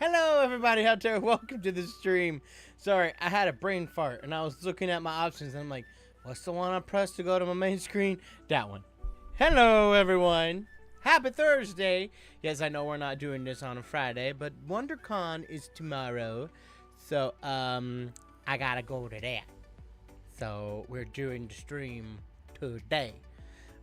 Hello everybody out there, welcome to the stream. Sorry, I had a brain fart and I was looking at my options and I'm like, what's the one I pressed to go to my main screen? That one. Hello everyone. Happy Thursday. Yes, I know we're not doing this on a Friday, but WonderCon is tomorrow. So, I gotta go to that. So, we're doing the stream today.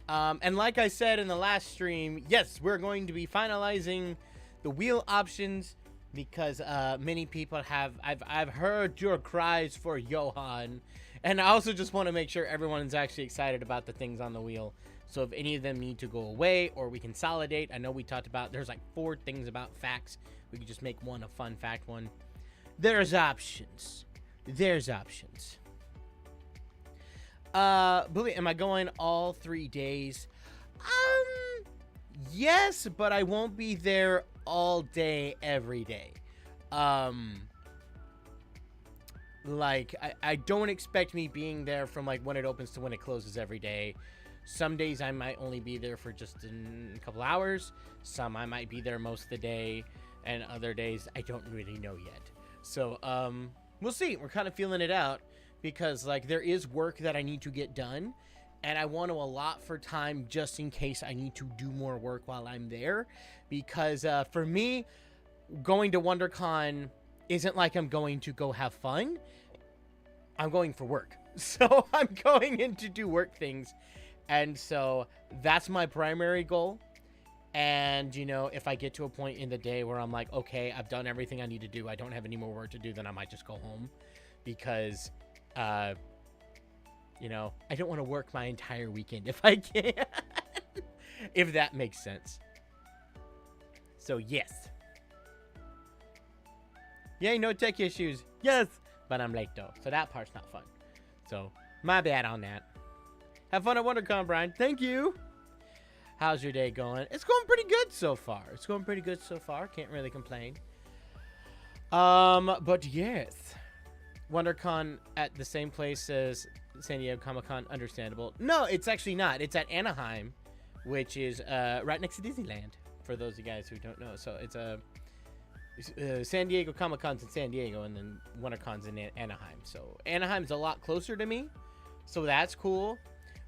And like I said in the last stream, yes, we're going to be finalizing the wheel options because many people have I've heard your cries for Johan, and I also just want to make sure everyone's actually excited about the things on the wheel. So if any of them need to go away or we consolidate, I know we talked about there's like 4 things about facts. We could just make one a fun fact one. There's options. There's options. Am I going all 3 days? Yes, but I won't be there all day, every day. Like, I don't expect me being there from, like, when it opens to when it closes every day. Some days I might only be there for just a couple hours. Some I might be there most of the day. And other days, I don't really know yet. So, we'll see. We're kind of feeling it out. Because, like, there is work that I need to get done. And I want to allot for time just in case I need to do more work while I'm there. Because for me, going to WonderCon isn't like I'm going to go have fun. I'm going for work. So I'm going in to do work things. And so that's my primary goal. And, you know, if I get to a point in the day where I'm like, okay, I've done everything I need to do. I don't have any more work to do. Then I might just go home. Because you know, I don't want to work my entire weekend if I can. If that makes sense. So, yes. Yay, no tech issues. Yes. But I'm late, though. So, that part's not fun. So, my bad on that. Have fun at WonderCon, Brian. Thank you. How's your day going? It's going pretty good so far. It's going pretty good so far. Can't really complain. But, yes. WonderCon at the same place as San Diego Comic-Con, understandable. No, it's actually not. It's at Anaheim, which is right next to Disneyland, for those of you guys who don't know. So it's San Diego Comic-Con's in San Diego, and then WonderCon's in Anaheim. So Anaheim's a lot closer to me, so that's cool.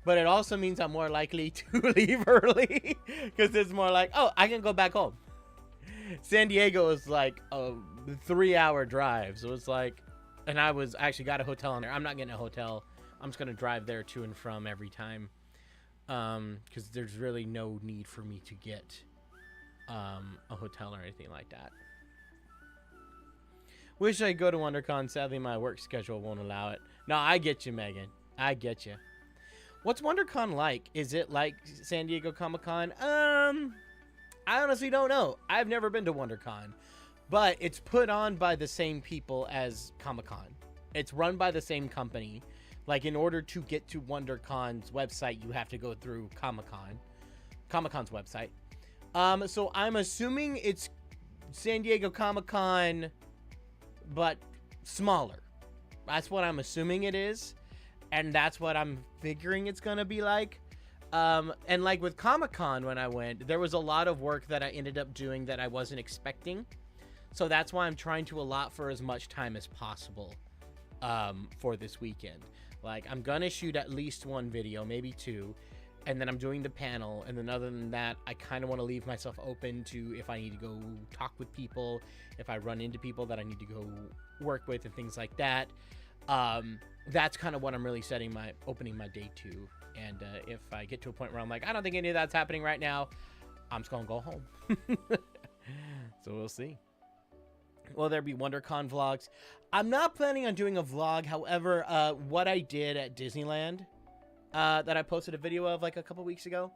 But it also means I'm more likely to leave early, because it's more like, oh, I can go back home. San Diego is like a 3-hour drive, so it's like... And I actually got a hotel in there. I'm not getting a hotel. I'm just going to drive there to and from every time. Because there's really no need for me to get a hotel or anything like that. Wish I could go to WonderCon. Sadly, my work schedule won't allow it. No, I get you, Megan. I get you. What's WonderCon like? Is it like San Diego Comic-Con? I honestly don't know. I've never been to WonderCon. But it's put on by the same people as Comic-Con. It's run by the same company. Like, in order to get to WonderCon's website, you have to go through Comic-Con's website. So I'm assuming it's San Diego Comic-Con, but smaller. That's what I'm assuming it is. And that's what I'm figuring it's going to be like. And like with Comic-Con when I went, there was a lot of work that I ended up doing that I wasn't expecting. So that's why I'm trying to allot for as much time as possible for this weekend. Like, I'm going to shoot at least 1 video, maybe 2, and then I'm doing the panel. And then other than that, I kind of want to leave myself open to if I need to go talk with people, if I run into people that I need to go work with and things like that. That's kind of what I'm really opening my day to. And if I get to a point where I'm like, I don't think any of that's happening right now, I'm just going to go home. So we'll see. Will there be WonderCon vlogs? I'm not planning on doing a vlog. However, what I did at Disneyland that I posted a video of like a couple weeks ago,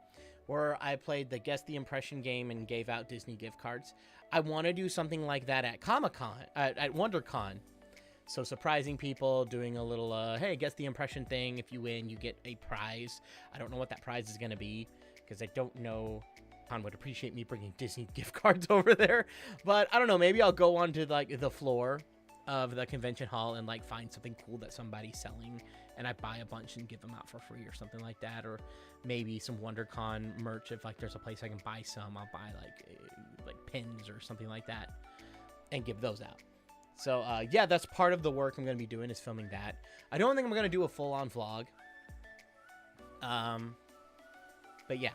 where I played the Guess the Impression game and gave out Disney gift cards. I want to do something like that at Comic-Con, at WonderCon. So surprising people, doing a little, hey, Guess the Impression thing. If you win, you get a prize. I don't know what that prize is going to be because I don't know. Con would appreciate me bringing Disney gift cards over there, but I don't know, maybe I'll go onto like the floor of the convention hall and like find something cool that somebody's selling and I buy a bunch and give them out for free or something like that. Or maybe some WonderCon merch. If like there's a place I can buy some, I'll buy like pins or something like that. and give those out. So, yeah, that's part of the work I'm going to be doing is filming that. I don't think I'm going to do a full-on vlog. But yeah.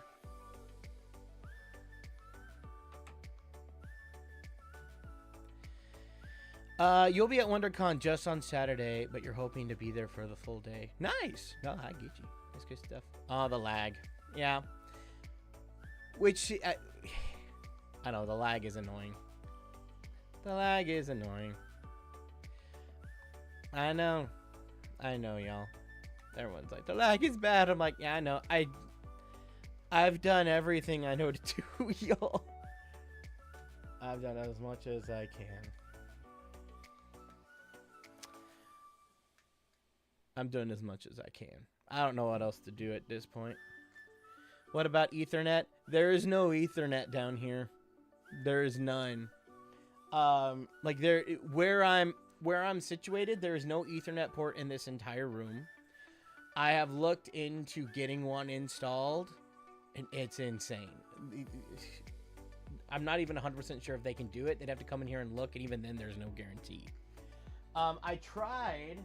You'll be at WonderCon just on Saturday, but you're hoping to be there for the full day. Nice. No, I get you. That's good stuff. Oh, the lag. Yeah. Which, I know, the lag is annoying. The lag is annoying. I know, y'all. Everyone's like, the lag is bad. I'm like, yeah, I know. I've done everything I know to do, y'all. I've done as much as I can. I'm doing as much as I can. I don't know what else to do at this point. What about Ethernet? There is no Ethernet down here. There is none. Like where I'm situated, there is no Ethernet port in this entire room. I have looked into getting one installed, and it's insane. I'm not even 100% sure if they can do it. They'd have to come in here and look, and even then, there's no guarantee. I tried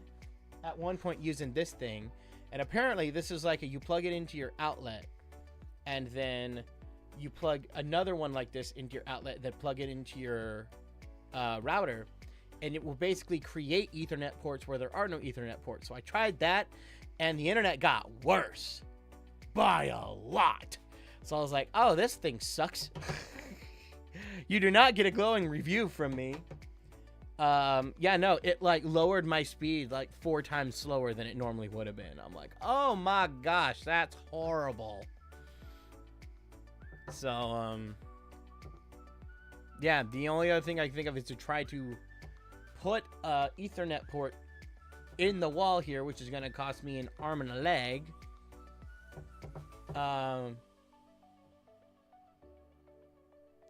at one point using this thing, and apparently this is like you plug it into your outlet, and then you plug another one like this into your outlet, then plug it into your router, and it will basically create Ethernet ports where there are no Ethernet ports. So I tried that, and the internet got worse by a lot. So I was like, oh, this thing sucks. You do not get a glowing review from me. Yeah, no, it like lowered my speed like 4 times slower than it normally would have been. I'm like, oh my gosh, that's horrible. So, yeah, the only other thing I can think of is to try to put a Ethernet port in the wall here, which is going to cost me an arm and a leg.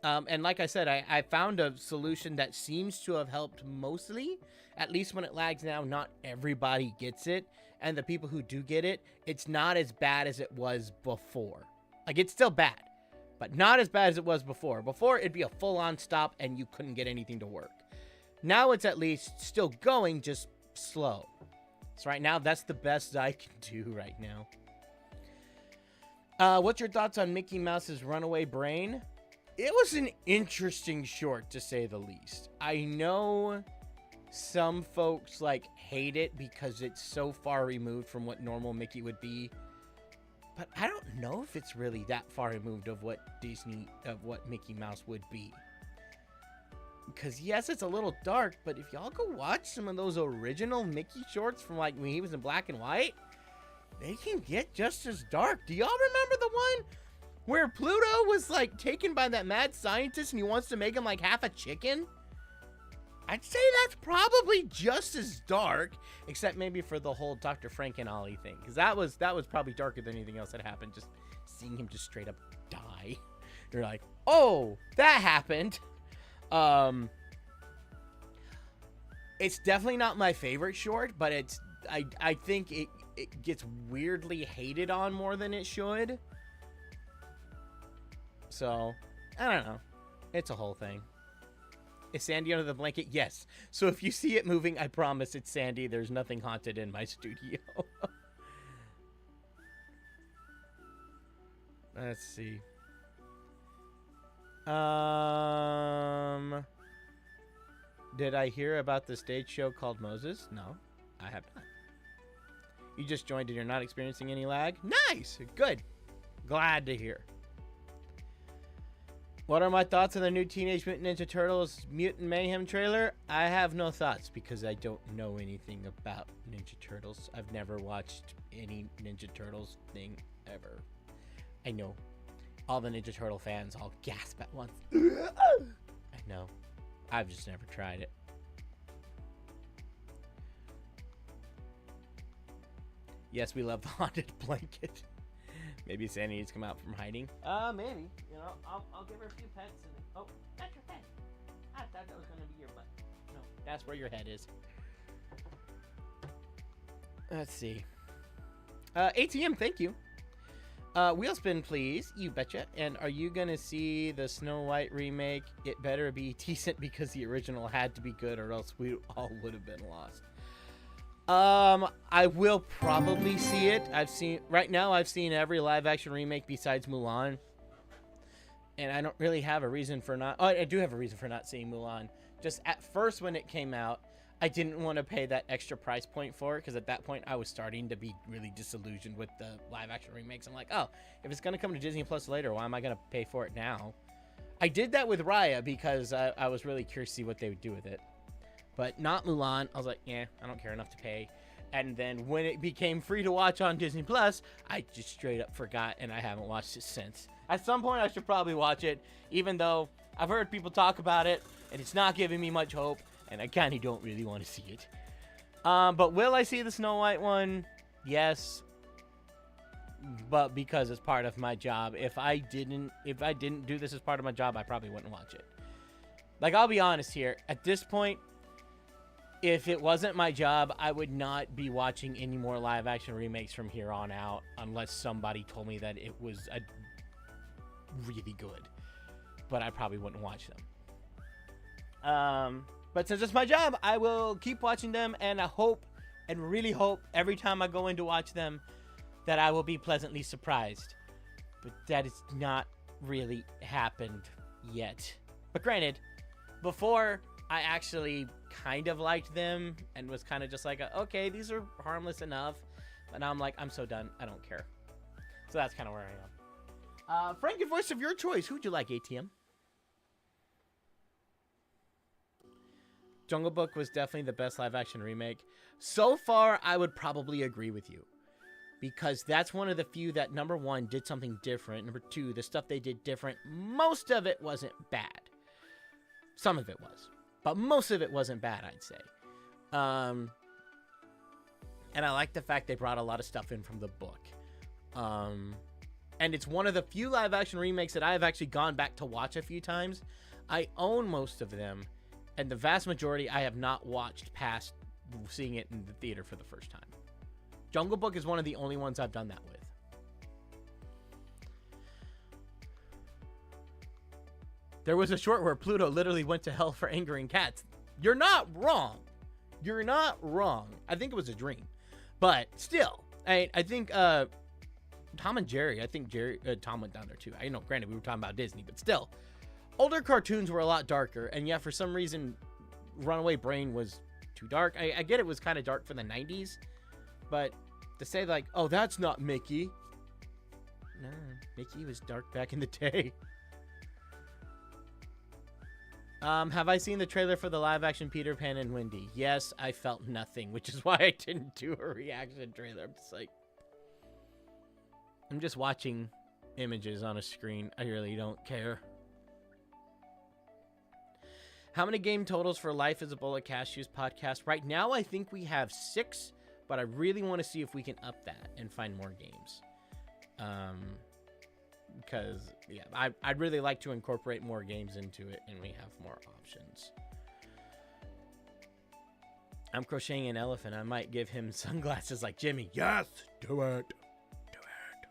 And like I said, I found a solution that seems to have helped mostly. At least when it lags now, not everybody gets it. And the people who do get it, it's not as bad as it was before. Like, it's still bad, but not as bad as it was before. Before, it'd be a full-on stop and you couldn't get anything to work. Now it's at least still going, just slow. So right now, that's the best I can do right now. What's your thoughts on Mickey Mouse's Runaway Brain? It was an interesting short, to say the least. I know some folks, like, hate it because it's so far removed from what normal Mickey would be. But I don't know if it's really that far removed of what Mickey Mouse would be. Because, yes, it's a little dark, but if y'all go watch some of those original Mickey shorts from, like, when he was in black and white, they can get just as dark. Do y'all remember the one where Pluto was, like, taken by that mad scientist and he wants to make him, like, half a chicken? I'd say that's probably just as dark, except maybe for the whole Dr. Frank and Ollie thing. Because that was probably darker than anything else that happened. Just seeing him just straight up die. You're like, oh, that happened. It's definitely not my favorite short, but it's I think it gets weirdly hated on more than it should. So, I don't know. It's a whole thing. Is Sandy under the blanket? Yes. So if you see it moving, I promise it's Sandy. There's nothing haunted in my studio. Let's see. Did I hear about the stage show called Moses? No, I have not. You just joined and you're not experiencing any lag? Nice! Good. Glad to hear. What are my thoughts on the new Teenage Mutant Ninja Turtles Mutant Mayhem trailer? I have no thoughts because I don't know anything about Ninja Turtles. I've never watched any Ninja Turtles thing ever. I know. All the Ninja Turtle fans all gasp at once. I know. I've just never tried it. Yes, we love the haunted blanket. Maybe Sandy needs to come out from hiding. Maybe. You know, I'll give her a few pets. And oh, that's your head. I thought that was going to be your butt. No, that's where your head is. Let's see. ATM, thank you. Wheel spin, please. You betcha. And are you gonna see the Snow White remake? It better be decent because the original had to be good, or else we all would have been lost. I will probably see it. I've seen every live action remake besides Mulan. And I don't really have a reason for not... Oh, I do have a reason for not seeing Mulan. Just at first when it came out, I didn't want to pay that extra price point for it, because at that point I was starting to be really disillusioned with the live action remakes. I'm like, oh, if it's going to come to Disney Plus later, why am I going to pay for it now? I did that with Raya because I was really curious to see what they would do with it. But not Mulan. I was like, yeah, I don't care enough to pay. And then when it became free to watch on Disney Plus, I just straight up forgot, and I haven't watched it since. At some point, I should probably watch it, even though I've heard people talk about it, and it's not giving me much hope, and I kind of don't really want to see it. But will I see the Snow White one? Yes. But because it's part of my job. If I didn't do this as part of my job, I probably wouldn't watch it. Like, I'll be honest here. At this point, if it wasn't my job, I would not be watching any more live action remakes from here on out unless somebody told me that it was really good. But I probably wouldn't watch them. But since it's my job, I will keep watching them, and I hope, and really hope, every time I go in to watch them, that I will be pleasantly surprised. But that has not really happened yet. But granted, before I actually kind of liked them and was kind of just like, okay, these are harmless enough. But now I'm like, I'm so done. I don't care. So that's kind of where I am. Frankenvoice of your choice. Who'd you like, ATM? Jungle Book was definitely the best live-action remake. So far, I would probably agree with you. Because that's one of the few that, number one, did something different. Number two, the stuff they did different, most of it wasn't bad. Some of it was. But most of it wasn't bad, I'd say. And I like the fact they brought a lot of stuff in from the book. And it's one of the few live-action remakes that I've actually gone back to watch a few times. I own most of them. And the vast majority I have not watched past seeing it in the theater for the first time. Jungle Book is one of the only ones I've done that with. There was a short where Pluto literally went to hell for angering cats. You're not wrong. You're not wrong. I think it was a dream. But still, I think Tom and Jerry, I think Tom went down there too. I know, granted, we were talking about Disney, but still. Older cartoons were a lot darker, and yeah, for some reason, Runaway Brain was too dark. I get it was kind of dark for the 90s, but to say like, oh, that's not Mickey. No, Mickey was dark back in the day. Have I seen the trailer for the live-action Peter Pan and Wendy? Yes, I felt nothing, which is why I didn't do a reaction trailer. I'm just like, I'm just watching images on a screen. I really don't care. How many game totals for Life is a Bowl of Cashews podcast? Right now, I think we have 6, but I really want to see if we can up that and find more games. Because, yeah, I'd really like to incorporate more games into it, and we have more options. I'm crocheting an elephant. I might give him sunglasses like Jimmy. Yes, do it. Do it.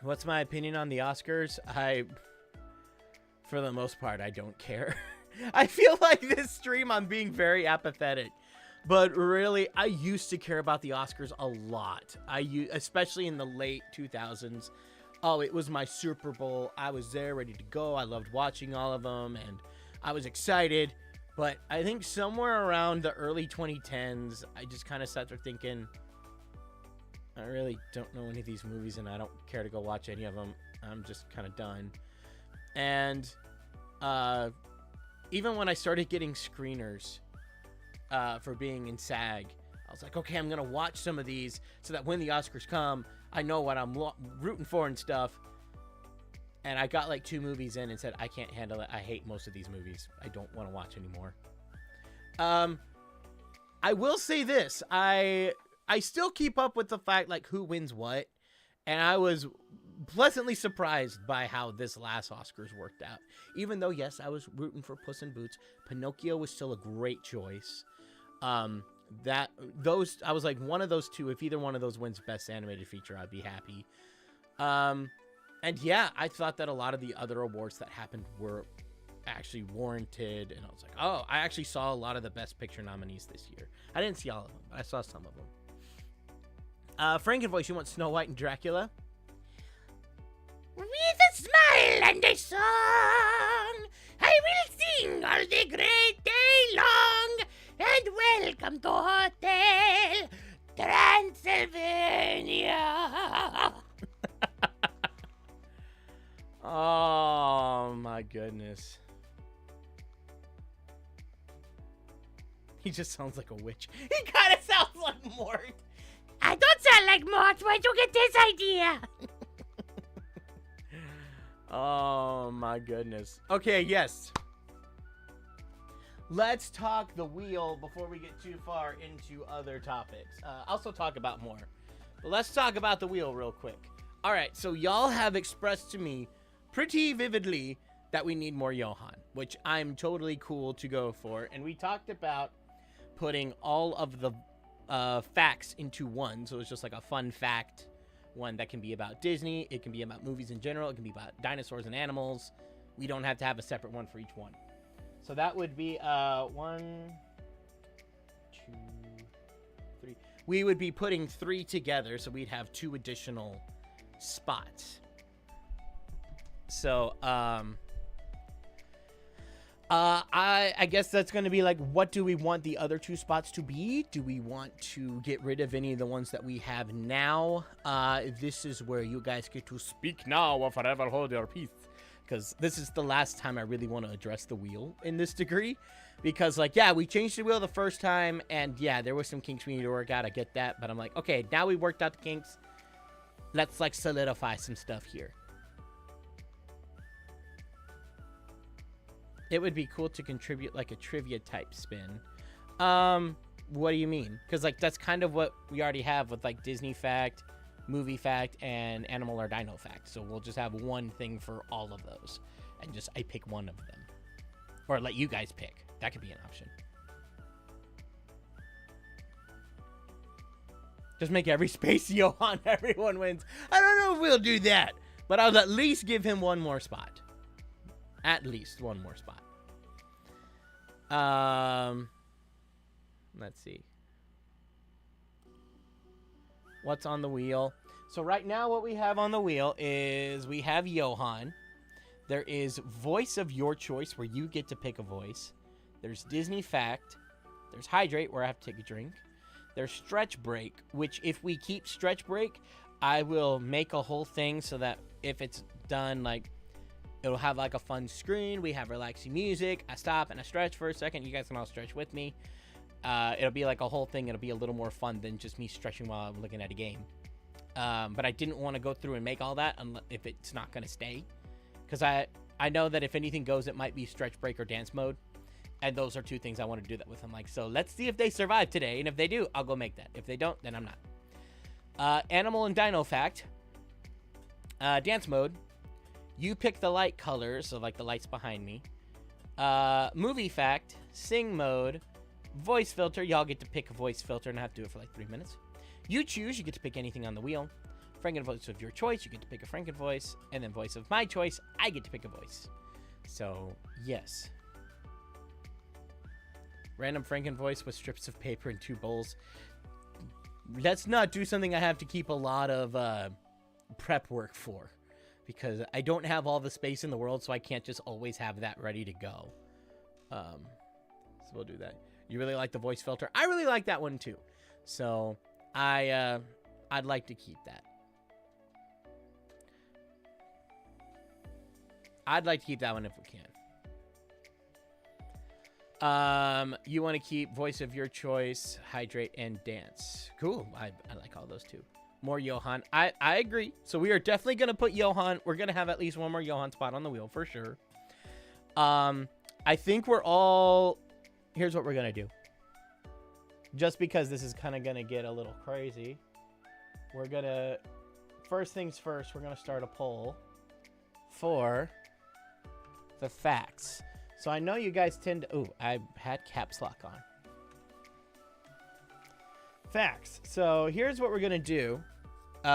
What's my opinion on the Oscars? For the most part, I don't care. I feel like this stream, I'm being very apathetic. But really, I used to care about the Oscars a lot. Especially in the late 2000s. Oh, it was my Super Bowl. I was there ready to go. I loved watching all of them, and I was excited. But I think somewhere around the early 2010s, I just kind of sat there thinking, I really don't know any of these movies, and I don't care to go watch any of them. I'm just kind of done. And even when I started getting screeners for being in SAG, I was like, okay, I'm going to watch some of these so that when the Oscars come, I know what I'm rooting for and stuff. And I got like 2 movies in and said, I can't handle it. I hate most of these movies. I don't want to watch anymore. I will say this. I still keep up with the fact, like, who wins what. And I was pleasantly surprised by how this last Oscars worked out. Even though, yes, I was rooting for Puss in Boots, Pinocchio was still a great choice. I was like, one of those two, if either one of those wins best animated feature, I'd be happy. And yeah, I thought that a lot of the other awards that happened were actually warranted, and I was like, oh, I actually saw a lot of the best picture nominees this year. I didn't see all of them, but I saw some of them. Frankenvoice, you want Snow White and Dracula? With a smile and a song, I will sing all the great day long, and welcome to Hotel Transylvania. Oh my goodness. He just sounds like a witch. He kind of sounds like Mort. I don't sound like Mort. Where'd you get this idea? Oh my goodness. Okay, yes. Let's talk the wheel before we get too far into other topics. I'll still talk about more. But let's talk about the wheel real quick. All right, so y'all have expressed to me pretty vividly that we need more Johann, which I'm totally cool to go for. And we talked about putting all of the facts into one. So it's just like a fun fact one that can be about Disney. It can be about movies in general. It can be about dinosaurs and animals. We don't have to have a separate one for each one. So that would be 1, 2, 3. We would be putting 3 together, so we'd have 2 additional spots. So I guess that's going to be like, what do we want the other 2 spots to be? Do we want to get rid of any of the ones that we have now? This is where you guys get to speak now or forever hold your peace. Because this is the last time I really want to address the wheel in this degree. Because, like, yeah, we changed the wheel the first time. And, yeah, there was some kinks we need to work out. I get that. But I'm like, okay, now we worked out the kinks. Let's, like, solidify some stuff here. It would be cool to contribute, like, a trivia type spin. What do you mean? Because, like, that's kind of what we already have with, like, Disney fact, movie fact, and animal or dino fact. So we'll just have one thing for all of those. And just, I pick one of them. Or let you guys pick. That could be an option. Just make every space Johann, everyone wins. I don't know if we'll do that. But I'll at least give him one more spot. At least one more spot. Let's see. What's on the wheel? So right now what we have on the wheel is we have Johann. There is voice of your choice where you get to pick a voice. There's Disney fact. There's hydrate where I have to take a drink. There's stretch break, which if we keep stretch break, I will make a whole thing so that if it's done, like, it'll have like a fun screen. We have relaxing music. I stop and I stretch for a second. You guys can all stretch with me. It'll be like a whole thing. It'll be a little more fun than just me stretching while I'm looking at a game. But I didn't want to go through and make all that if it's not going to stay. Because I know that if anything goes, it might be stretch break or dance mode. And those are 2 things I want to do that with. I'm like, so let's see if they survive today. And if they do, I'll go make that. If they don't, then I'm not. Animal and dino fact. Dance mode. You pick the light colors, so like the lights behind me. Movie fact, sing mode, voice filter. Y'all get to pick a voice filter and I have to do it for like 3 minutes. You choose, you get to pick anything on the wheel. Frankenvoice of your choice, you get to pick a Frankenvoice. And then voice of my choice, I get to pick a voice. So, yes. Random Frankenvoice with strips of paper and 2 bowls. Let's not do something I have to keep a lot of prep work for. Because I don't have all the space in the world, so I can't just always have that ready to go. So we'll do that. You really like the voice filter? I really like that one too. So I'd like to keep that. I'd like to keep that one if we can. You want to keep voice of your choice, hydrate, and dance. Cool. I like all those too. More Johann. I agree. So we are definitely going to put Johann. We're going to have at least one more Johann spot on the wheel for sure. I think we're all... Here's what we're going to do. Just because this is kind of going to get a little crazy. We're going to... First things first, we're going to start a poll for the facts. So I know you guys tend to... Ooh, I had caps lock on. facts. So here's what we're gonna do. If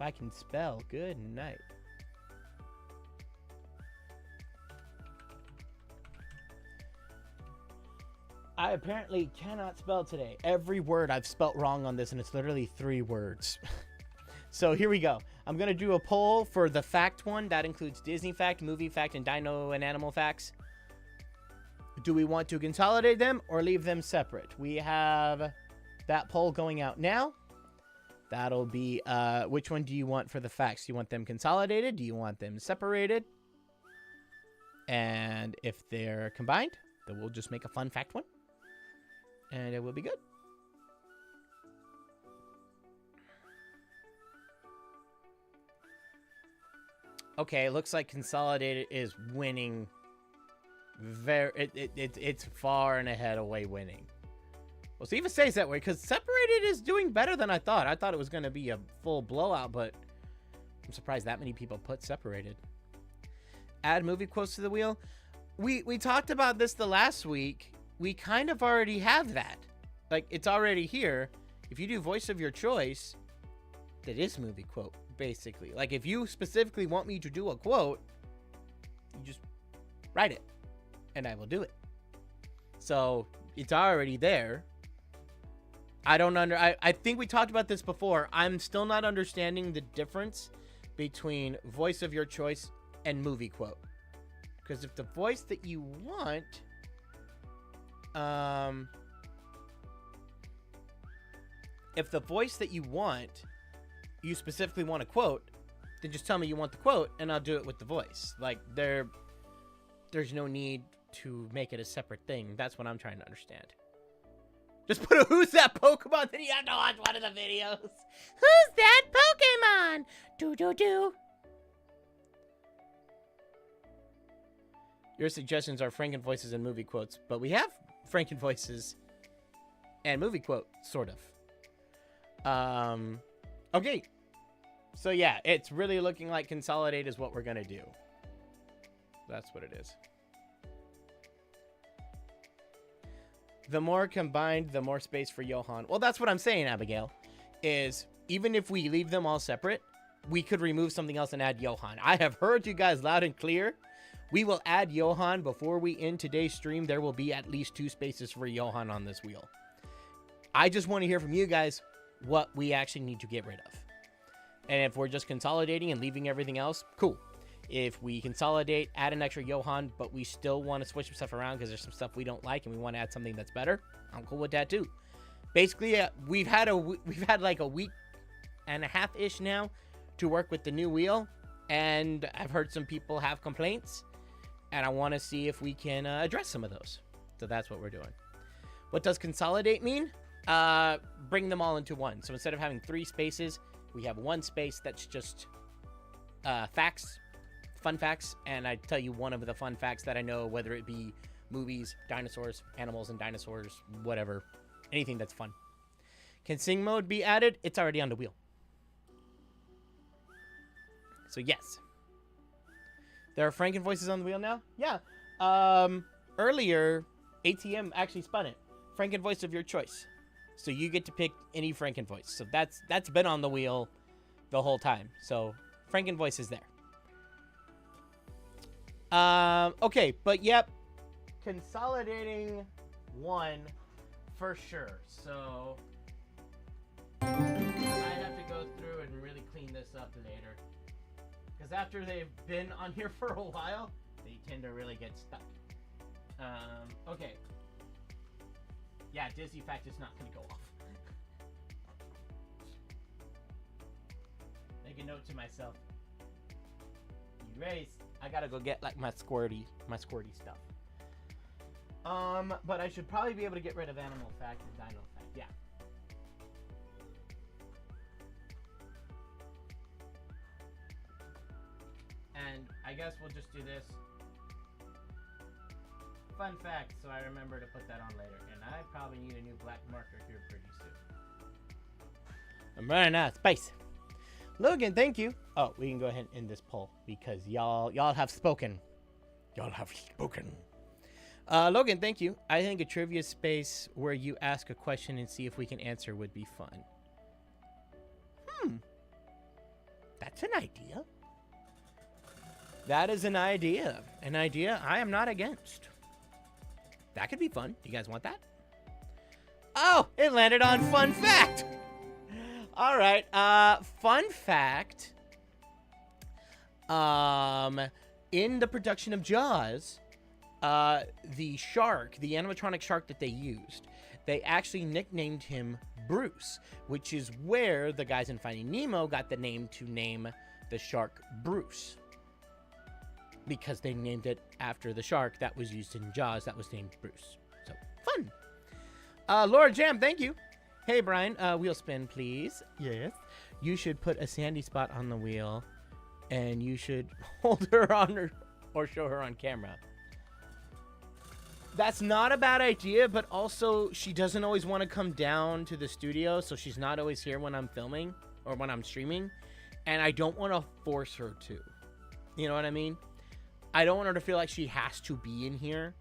I can spell, good night. I apparently cannot spell today. Every word I've spelt wrong on this, and it's literally 3 words. So here we go. I'm going to do a poll for the fact one. That includes Disney fact, movie fact, and dino and animal facts. Do we want to consolidate them or leave them separate? We have that poll going out now. That'll be, which one do you want for the facts? Do you want them consolidated? Do you want them separated? And if they're combined, then we'll just make a fun fact one. And it will be good. Okay, it looks like consolidated is winning. It's far and ahead away winning. We'll see if it stays that way, because separated is doing better than I thought. I thought it was going to be a full blowout, but I'm surprised that many people put separated. Add movie quotes to the wheel. We talked about this the last week. We kind of already have that. Like, it's already here. If you do voice of your choice, that is movie quote, basically. Like, if you specifically want me to do a quote, you just write it, and I will do it. So, it's already there. I think we talked about this before. I'm still not understanding the difference between voice of your choice and movie quote. Because if the voice that you want... if the voice that you want, you specifically want a quote, then just tell me you want the quote, and I'll do it with the voice. Like, there's no need to make it a separate thing. That's what I'm trying to understand. Just put a "Who's that Pokemon?" Then you have to watch one of the videos. Who's that Pokemon? Do. Your suggestions are Frankenvoices and movie quotes, but we have Frankenvoices and movie quote, sort of. Okay. So yeah, it's really looking like consolidate is what we're gonna do. That's what it is. The more combined, the more space for Johan. Well, that's what I'm saying, Abigail, is even if we leave them all separate, we could remove something else and add Johan. I have heard you guys loud and clear. We will add Johan before we end today's stream. There will be at least 2 spaces for Johan on this wheel. I just want to hear from you guys what we actually need to get rid of. And if we're just consolidating and leaving everything else, cool. If we consolidate, add an extra Johan, but we still want to switch some stuff around because there's some stuff we don't like and we want to add something that's better, I'm cool with that too. Basically, we've had like a week and a half-ish now to work with the new wheel, and I've heard some people have complaints, and I want to see if we can address some of those. So that's what we're doing. What does consolidate mean? Bring them all into one. So instead of having 3 spaces, we have 1 space that's just facts, fun facts, and I tell you one of the fun facts that I know, whether it be movies, dinosaurs, animals and dinosaurs, whatever, anything that's fun. Can sing mode be added? It's already on the wheel. So yes. There are Frankenvoices on the wheel now? Yeah. Earlier, ATM actually spun it. Frankenvoice of your choice. So you get to pick any Frankenvoice. So that's been on the wheel the whole time. So Frankenvoice is there. Okay, but yep. Consolidating 1 for sure. So I might have to go through and really clean this up later. Because after they've been on here for a while, they tend to really get stuck. Okay. Yeah, Disney fact is not going to go off. Make a note to myself. Erase. I gotta go get like my squirty stuff. But I should probably be able to get rid of animal fact and dino fact. Yeah. And I guess we'll just do this. Fun fact, so I remember to put that on later. And I probably need a new black marker here pretty soon. I'm running out of space. Logan, thank you. Oh, we can go ahead and end this poll because y'all have spoken. Y'all have spoken. Logan, thank you. I think a trivia space where you ask a question and see if we can answer would be fun. That's an idea. That is an idea. An idea I am not against. That could be fun. You guys want that? Oh, it landed on fun fact. All right. Fun fact. In the production of Jaws, the shark, the animatronic shark that they used, they actually nicknamed him Bruce, which is where the guys in Finding Nemo got the name to name the shark Bruce. Because they named it after the shark that was used in Jaws that was named Bruce. So, fun. Laura Jam, thank you. Hey, Brian, wheel spin, please. Yes. You should put a sandy spot on the wheel, and you should hold her on her, or show her on camera. That's not a bad idea, but also she doesn't always want to come down to the studio, so she's not always here when I'm filming or when I'm streaming, and I don't want to force her to. You know what I mean? I don't want her to feel like she has to be in here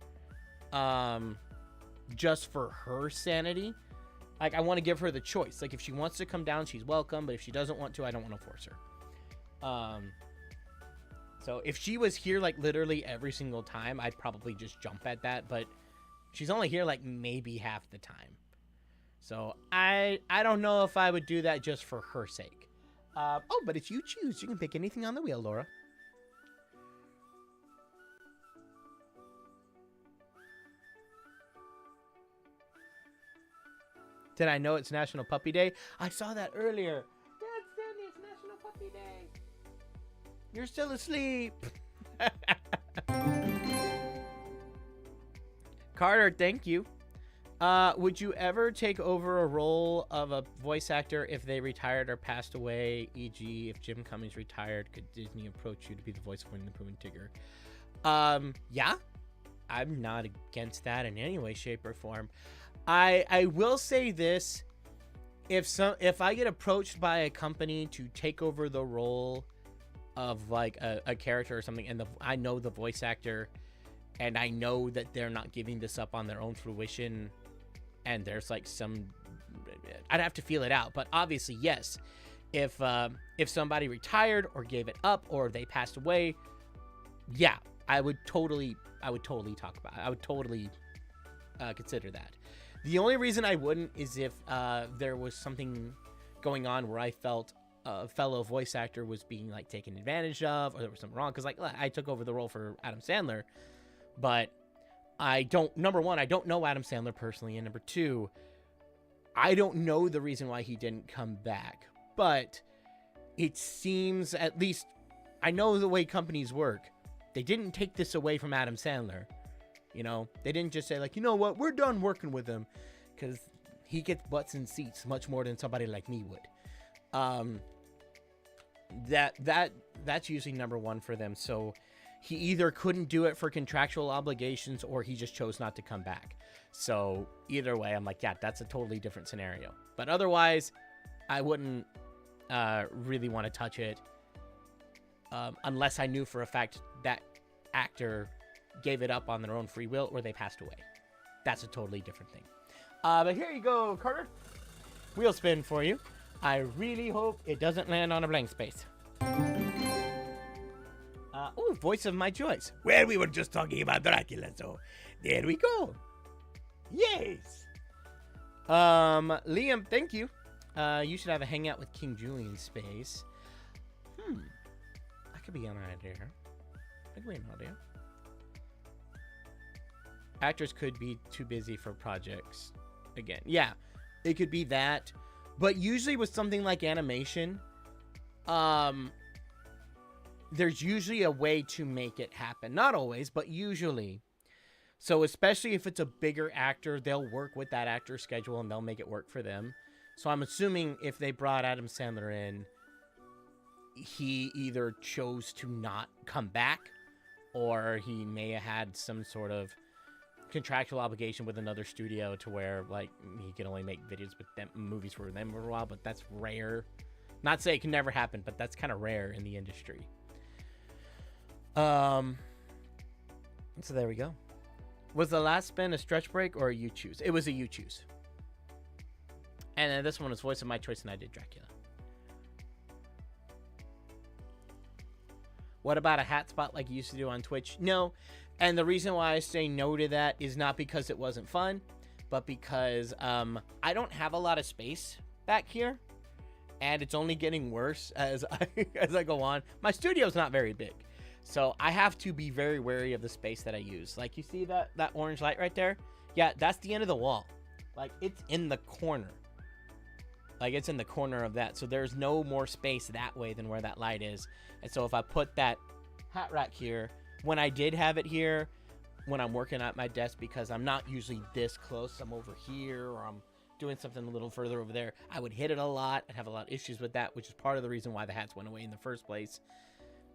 just for her sanity. Like, I want to give her the choice. Like, if she wants to come down, she's welcome, but if she doesn't want to, I don't want to force her. So if she was here, like, literally every single time, I'd probably just jump at that, but she's only here, like, maybe half the time. So I don't know if I would do that just for her sake. Oh, but if you choose, you can pick anything on the wheel, Laura. Did I know it's National Puppy Day? I saw that earlier. Dad, Sandy, it's National Puppy Day. You're still asleep. Carter, thank you. Would you ever take over a role of a voice actor if they retired or passed away? E.g., if Jim Cummings retired, could Disney approach you to be the voice of Winnie the Pooh and Tigger? Yeah. I'm not against that in any way, shape, or form. I will say this. If I get approached by a company to take over the role of like a character or something, and I know the voice actor, and I know that they're not giving this up on their own fruition, and there's like I'd have to feel it out. But obviously, yes, if somebody retired or gave it up or they passed away, yeah, I would totally talk about it. I would totally consider that. The only reason I wouldn't is if there was something going on where I felt a fellow voice actor was being like taken advantage of, or there was something wrong. Because like I took over the role for Adam Sandler, but number one, I don't know Adam Sandler personally, and number two, I don't know the reason why he didn't come back. But it seems, at least I know the way companies work. They didn't take this away from Adam Sandler. You know, they didn't just say like, you know what, we're done working with him, because he gets butts in seats much more than somebody like me would. That's usually number one for them. So he either couldn't do it for contractual obligations, or he just chose not to come back. So either way, I'm like, yeah, that's a totally different scenario. But otherwise, I wouldn't really want to touch it unless I knew for a fact that actor gave it up on their own free will or they passed away. That's a totally different thing. But here you go, Carter. Wheel spin for you. I really hope it doesn't land on a blank space. Oh, voice of my choice. Well, we were just talking about Dracula, so there we go. Yes. Liam, thank you. You should have a hangout with King Julian space. That could be an idea. That could be an idea. Actors could be too busy for projects. Again, yeah, it could be that. But usually with something like animation, there's usually a way to make it happen. Not always, but usually. So especially if it's a bigger actor, they'll work with that actor's schedule and they'll make it work for them. So I'm assuming if they brought Adam Sandler in, he either chose to not come back, or he may have had some sort of contractual obligation with another studio to where like he can only make videos with them, movies for them for a while. But that's rare. Not to say it can never happen, but that's kind of rare in the industry. So there we go. Was the last spin a stretch break or a you choose? It was a you choose. And then this one was voice of my choice, and I did Dracula. What about a hat spot like you used to do on Twitch? No. And the reason why I say no to that is not because it wasn't fun, but because I don't have a lot of space back here. And it's only getting worse as I go on. My studio's not very big. So I have to be very wary of the space that I use. Like, you see that orange light right there? Yeah, that's the end of the wall. Like, it's in the corner. Like, it's in the corner of that. So there's no more space that way than where that light is. And so if I put that hat rack here, when I did have it here, when I'm working at my desk, because I'm not usually this close, I'm over here, or I'm doing something a little further over there, I would hit it a lot. I'd have a lot of issues with that, which is part of the reason why the hats went away in the first place.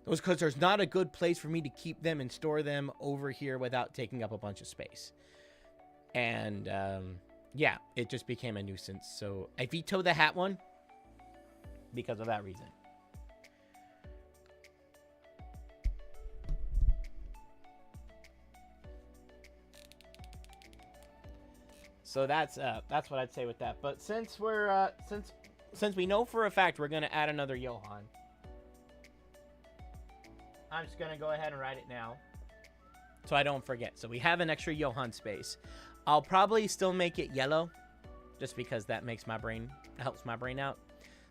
It was because there's not a good place for me to keep them and store them over here without taking up a bunch of space. And, yeah, it just became a nuisance. So I vetoed the hat one because of that reason. So that's what I'd say with that. But since we're since we know for a fact we're gonna add another Johann, I'm just gonna go ahead and write it now, so I don't forget. So we have an extra Johann space. I'll probably still make it yellow, just because that helps my brain out.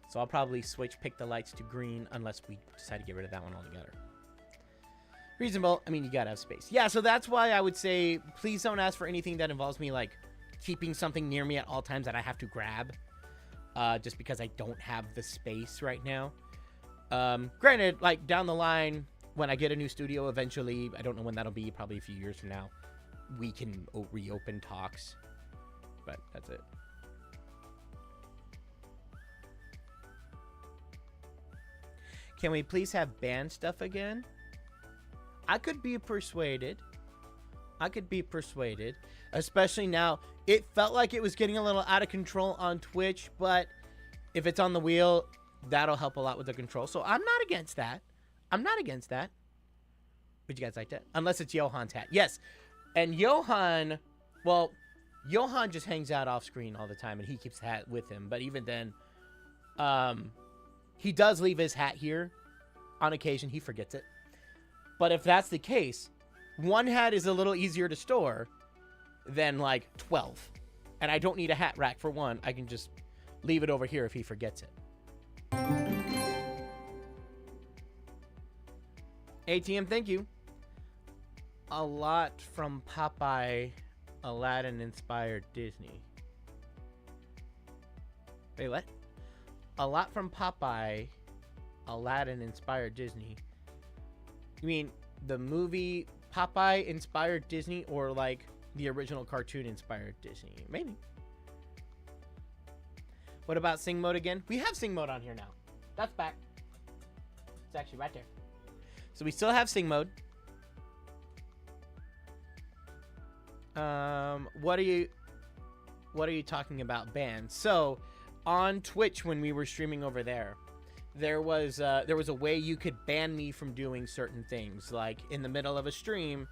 So I'll probably pick the lights to green, unless we decide to get rid of that one altogether. Reasonable. I mean, you gotta have space. Yeah, so that's why I would say, please don't ask for anything that involves me, like, keeping something near me at all times that I have to grab. Just because I don't have the space right now. Granted, like, down the line, when I get a new studio eventually, I don't know when that'll be, probably a few years from now, we can reopen talks. But that's it. Can we please have band stuff again? I could be persuaded. Especially now. It felt like it was getting a little out of control on Twitch, but if it's on the wheel, that'll help a lot with the control. So I'm not against that. Would you guys like that? Unless it's Johann's hat. Yes. And Johann just hangs out off screen all the time, and he keeps the hat with him. But even then, he does leave his hat here. On occasion, he forgets it. But if that's the case, one hat is a little easier to store than, like, 12. And I don't need a hat rack for one. I can just leave it over here if he forgets it. ATM, thank you. A lot from Popeye, Aladdin-inspired Disney. Wait, what? A lot from Popeye, Aladdin-inspired Disney. You mean the movie Popeye-inspired Disney, or like the original cartoon-inspired Disney? Maybe. What about Sing Mode again? We have Sing Mode on here now. That's back. It's actually right there. So we still have Sing Mode. What are you talking about, bans? So on Twitch, when we were streaming over there, there was a way you could ban me from doing certain things. Like in the middle of a stream,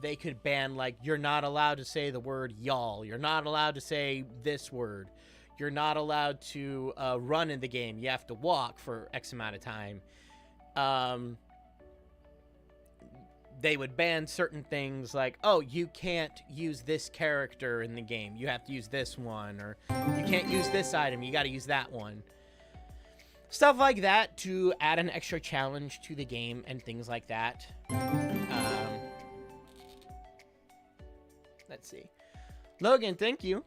they could ban, like, you're not allowed to say the word y'all. You're not allowed to say this word. You're not allowed to run in the game. You have to walk for X amount of time. They would ban certain things like, oh, you can't use this character in the game. You have to use this one. Or you can't use this item. You got to use that one. Stuff like that to add an extra challenge to the game and things like that. Let's see. Logan, thank you.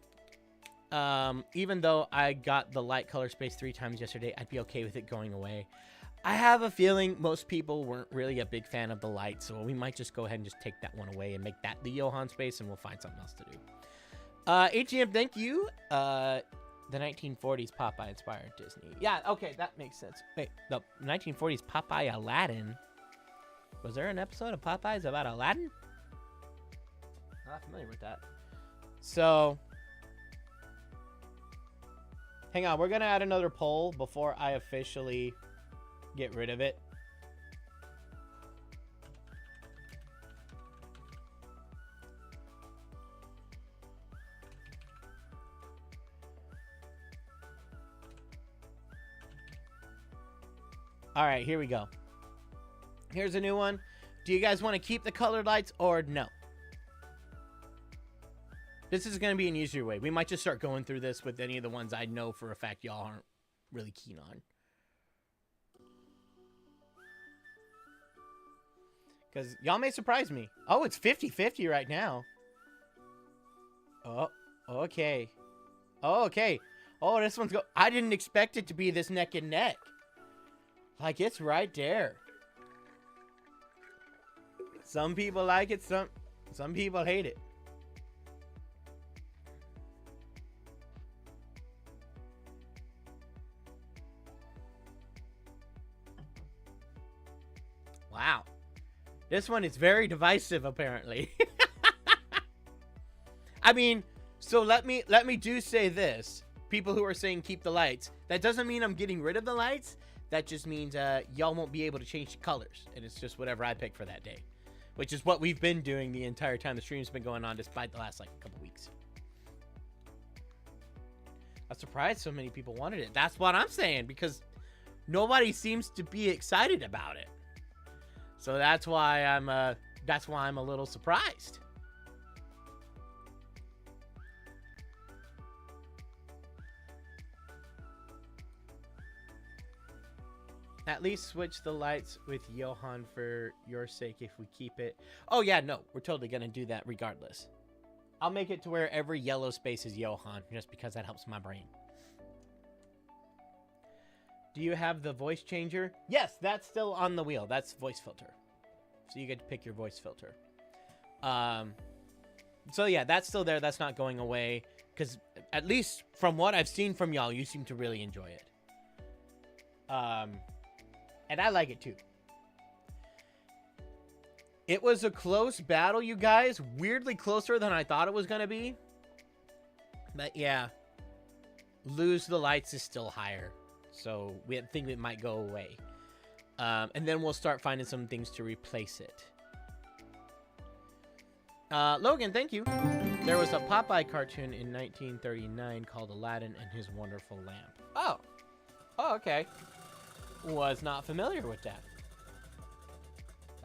Even though I got the light color space 3 times yesterday, I'd be okay with it going away. I have a feeling most people weren't really a big fan of the light, so we might just go ahead and just take that one away and make that the Johann space, and we'll find something else to do. ATM, thank you. The 1940s Popeye-inspired Disney. Yeah, okay, that makes sense. Wait, the 1940s Popeye Aladdin? Was there an episode of Popeyes about Aladdin? I'm not familiar with that. So, hang on, we're going to add another poll before I officially get rid of it. All right, here we go. Here's a new one. Do you guys want to keep the colored lights or no? This is going to be an easier way. We might just start going through this with any of the ones I know for a fact y'all aren't really keen on. Because y'all may surprise me. Oh, it's 50-50 right now. Oh, okay. Oh, okay. Oh, this one's go. I didn't expect it to be this neck and neck. Like, it's right there. Some people like it, some people hate it. Wow. This one is very divisive, apparently. I mean, so let me do say this. People who are saying keep the lights, that doesn't mean I'm getting rid of the lights. That just means y'all won't be able to change the colors. And it's just whatever I pick for that day. Which is what we've been doing the entire time the stream's been going on, despite the last, like, couple weeks. I'm surprised so many people wanted it. That's what I'm saying, because nobody seems to be excited about it. So that's why I'm a little surprised. At least switch the lights with Johan for your sake if we keep it. Oh yeah, no, we're totally gonna do that regardless. I'll make it to where every yellow space is Johan, just because that helps my brain. Do you have the voice changer? Yes, that's still on the wheel. That's voice filter. So you get to pick your voice filter. So yeah, that's still there. That's not going away. Because at least from what I've seen from y'all, you seem to really enjoy it. And I like it too. It was a close battle, you guys. Weirdly closer than I thought it was going to be. But yeah. Lose the lights is still higher. So we think it might go away. And then we'll start finding some things to replace it. Logan, thank you. There was a Popeye cartoon in 1939 called Aladdin and His Wonderful Lamp. Oh. Oh, okay. Was not familiar with that.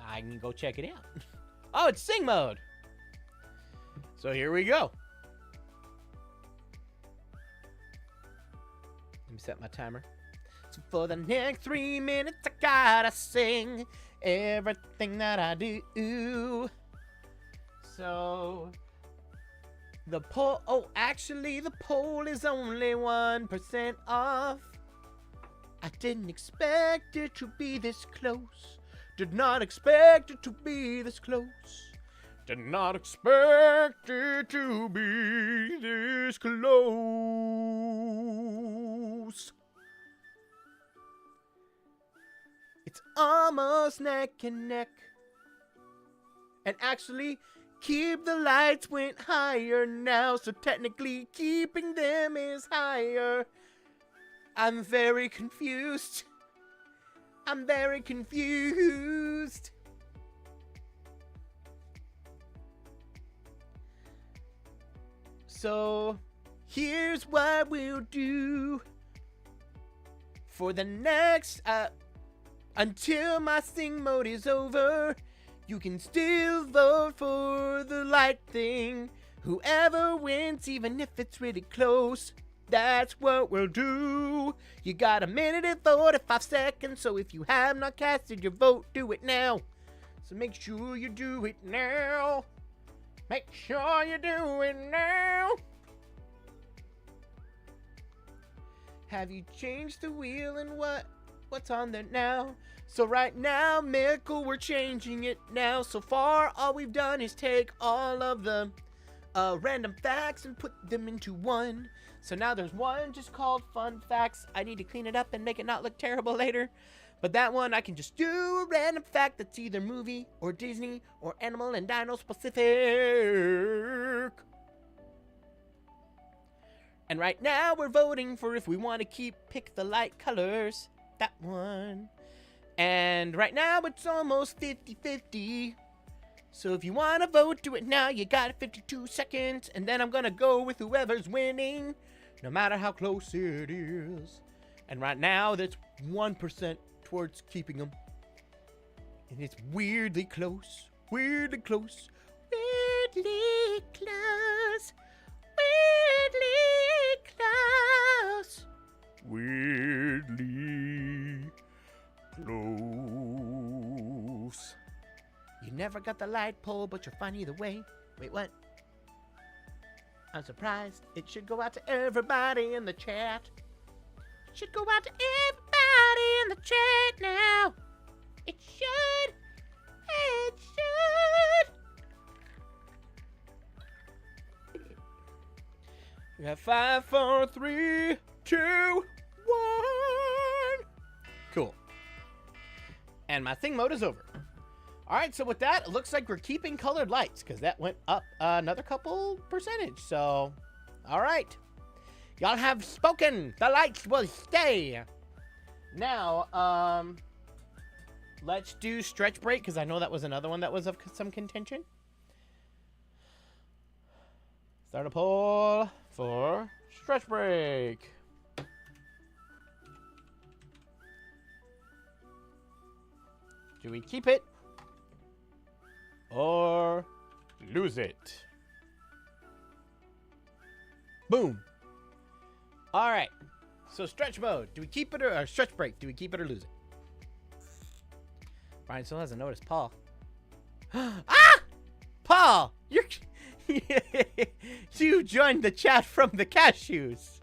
I can go check it out. Oh, it's sing mode. So here we go. Let me set my timer. So for the next 3 minutes, I gotta sing everything that I do. So the poll, oh, actually the poll is only 1% off. I didn't expect it to be this close. Did not expect it to be this close. Did not expect it to be this close. It's almost neck and neck. And actually, keep the lights went higher now, so technically keeping them is higher. I'm very confused. I'm very confused. So, here's what we'll do. For the next, until my sing mode is over, you can still vote for the light thing. Whoever wins, even if it's really close, that's what we'll do. You got a minute and 45 seconds, so if you have not casted your vote, do it now. So make sure you do it now. Make sure you do it now. Have you changed the wheel and what's on there now? So right now, Miracle, we're changing it now. So far, all we've done is take all of the random facts and put them into one. So now there's one just called Fun Facts. I need to clean it up and make it not look terrible later. But that one, I can just do a random fact that's either movie or Disney or animal and dino specific. And right now, we're voting for if we want to pick the light colors. That one. And right now, it's almost 50-50. So if you want to vote, do it now. You got 52 seconds. And then I'm going to go with whoever's winning, no matter how close it is. And right now, that's 1% towards keeping them. And it's weirdly close. Weirdly close. Weirdly close. Weirdly close. Weirdly close. You never got the light pole, but you're fine either way. Wait, what? I'm surprised. It should go out to everybody in the chat. It should go out to everybody in the chat now. It should. It should. We have 5, 4, 3, 2, 1. Cool. And my thing mode is over. All right, so with that, it looks like we're keeping colored lights because that went up another couple percentage. So, all right. Y'all have spoken. The lights will stay. Now, let's do stretch break because I know that was another one that was of some contention. Start a poll for stretch break. Do we keep it or lose it? Boom. All right. So stretch mode. Do we keep it or stretch break? Do we keep it or lose it? Brian still hasn't noticed Paul. Ah! Paul! You're... you joined the chat from the cashews.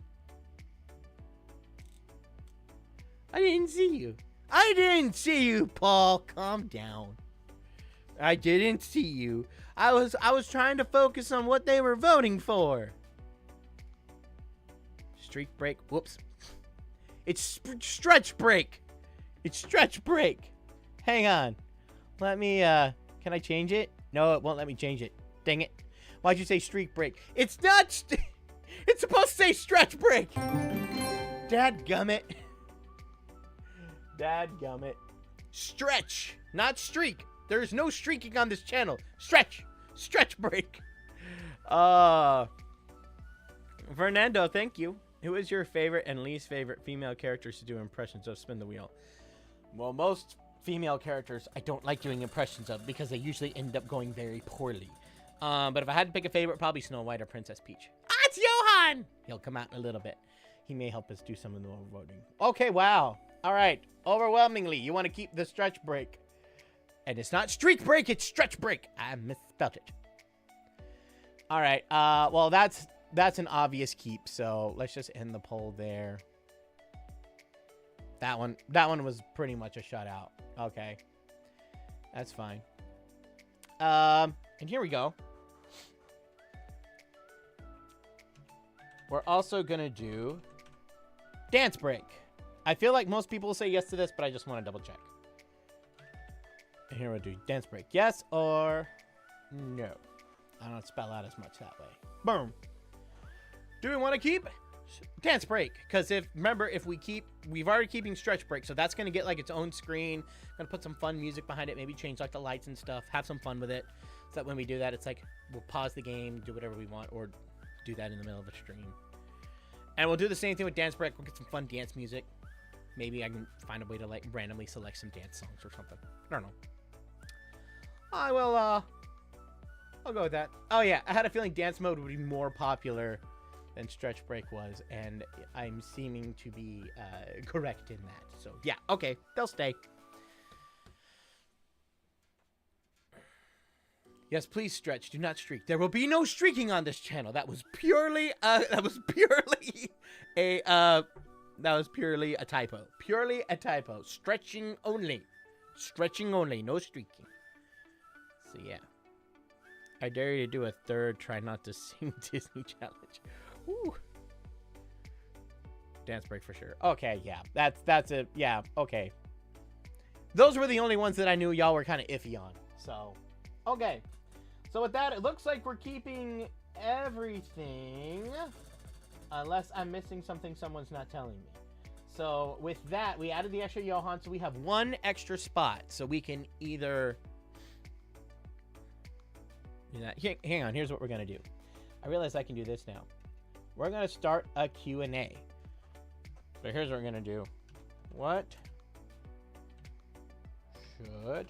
I didn't see you. I didn't see you, Paul. Calm down. I didn't see you. I was trying to focus on what they were voting for. Streak break. Whoops. It's stretch break. It's stretch break. Hang on. Let me, can I change it? No, it won't let me change it. Dang it. Why'd you say streak break? It's not, it's supposed to say stretch break. Dadgummit. Dadgummit. Stretch, not streak. There's no streaking on this channel. Stretch. Stretch break. Fernando, thank you. Who is your favorite and least favorite female characters to do impressions of? Spin the wheel. Well, most female characters I don't like doing impressions of because they usually end up going very poorly. But if I had to pick a favorite, probably Snow White or Princess Peach. Ah, it's Johan! He'll come out in a little bit. He may help us do some of the voting. Okay, wow. All right. Overwhelmingly, you want to keep the stretch break. And it's not streak break, it's stretch break. I misspelled it. All right. Well, that's an obvious keep, so let's just end the poll there. That one was pretty much a shutout. Okay. That's fine. And here we go. We're also gonna do dance break. I feel like most people will say yes to this, but I just want to double check. And here we'll do dance break. Yes or no. I don't spell out as much that way. Boom. Do we want to keep dance break? Because remember, if we keep, we've already keeping stretch break, so that's going to get like its own screen. Gonna put some fun music behind it, maybe change like the lights and stuff, have some fun with it. So that when we do that, it's like we'll pause the game, do whatever we want, or do that in the middle of a stream. And we'll do the same thing with dance break. We'll get some fun dance music. Maybe I can find a way to like randomly select some dance songs or something. I don't know. I will, I'll go with that. Oh yeah, I had a feeling dance mode would be more popular than stretch break was, and I'm seeming to be correct in that. So yeah, okay, they'll stay. Yes, please stretch. Do not streak. There will be no streaking on this channel. That was purely a typo. Purely a typo. Stretching only. Stretching only. No streaking. So yeah. I dare you to do a third try not to sing Disney challenge. Woo. Dance break for sure. Okay, yeah. That's it. Yeah, okay. Those were the only ones that I knew y'all were kind of iffy on. So, okay. So with that, it looks like we're keeping everything. Unless I'm missing something someone's not telling me. So with that, we added the extra Johan, so we have one extra spot. So we can either... Hang on, here's what we're going to do. I realize I can do this now. We're going to start a Q&A. So here's what we're going to do. What should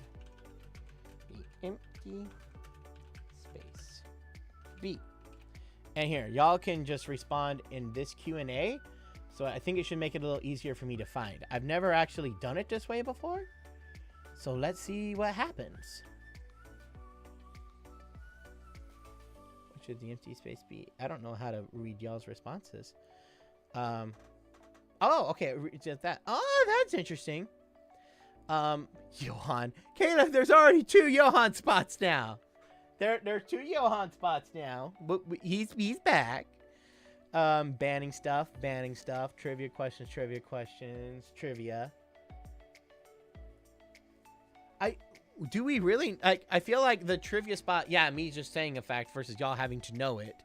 the empty space be? And here, y'all can just respond in this Q&A. So I think it should make it a little easier for me to find. I've never actually done it this way before. So let's see what happens. What should the empty space be? I don't know how to read y'all's responses. Oh, okay. Just that. Oh, that's interesting. Johan. Caleb, there's already 2 Johan spots now. There's 2 Johan spots now. But he's back. Banning stuff. Trivia questions. Trivia. Do we really... I feel like the trivia spot... Yeah, me just saying a fact versus y'all having to know it.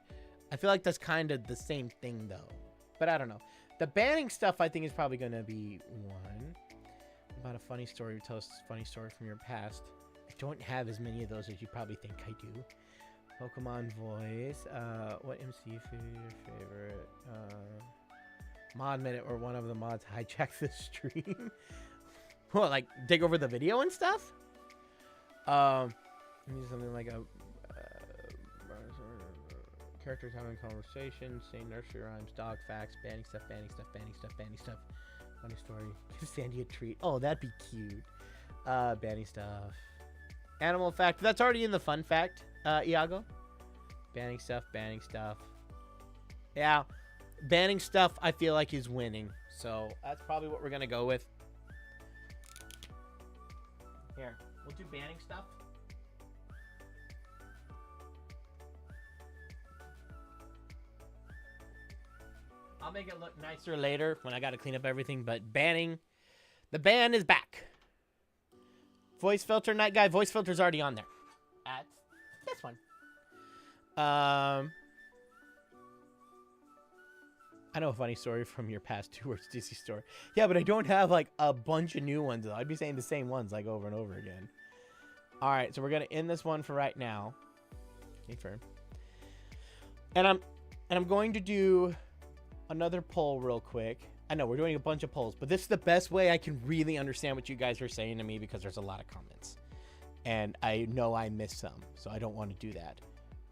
I feel like that's kind of the same thing, though. But I don't know. The banning stuff, I think, is probably going to be 1. About a funny story. Tell us a funny story from your past. I don't have as many of those as you probably think I do. Pokemon voice. What MC food your favorite? Mod minute or one of the mods hijack the stream. What, like dig over the video and stuff? Something like a characters having conversations, saying nursery rhymes, dog facts, banning stuff. Funny story. Give Sandy a treat. Oh, that'd be cute. Banning stuff. Animal fact. That's already in the fun fact, Iago. Banning stuff. Yeah. Banning stuff, I feel like, is winning. So that's probably what we're going to go with. Here. We'll do banning stuff. I'll make it look nicer later when I got to clean up everything, but banning, the ban is back. Voice filter, Night Guy, voice filter's already on there. That's this one. I know a funny story from your past 2 words Disney store. Yeah, but I don't have like a bunch of new ones though. I'd be saying the same ones like over and over again. All right, so we're gonna end this one for right now. Confirm. And I'm going to do another poll real quick. I know we're doing a bunch of polls, but this is the best way I can really understand what you guys are saying to me because there's a lot of comments. And I know I missed some, so I don't want to do that.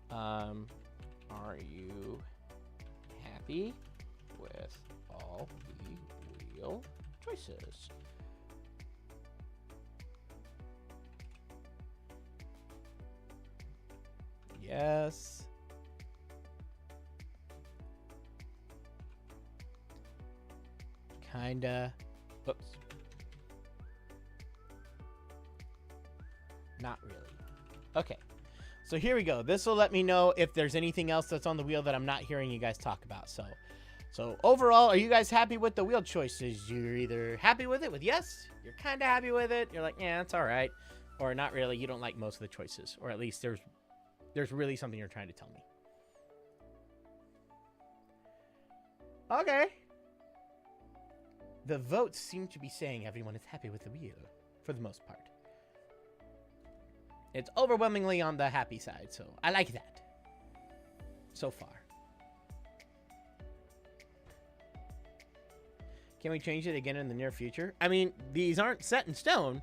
Are you happy with all the wheel choices? Yes. Kinda. Oops. Not really. Okay. So here we go. This will let me know if there's anything else that's on the wheel that I'm not hearing you guys talk about. So overall, are you guys happy with the wheel choices? You're either happy with it with yes, you're kind of happy with it, you're like, yeah, it's all right, or not really, you don't like most of the choices, or at least there's really something you're trying to tell me. Okay. The votes seem to be saying everyone is happy with the wheel, for the most part. It's overwhelmingly on the happy side, so I like that. So far. Can we change it again in the near future? I mean, these aren't set in stone.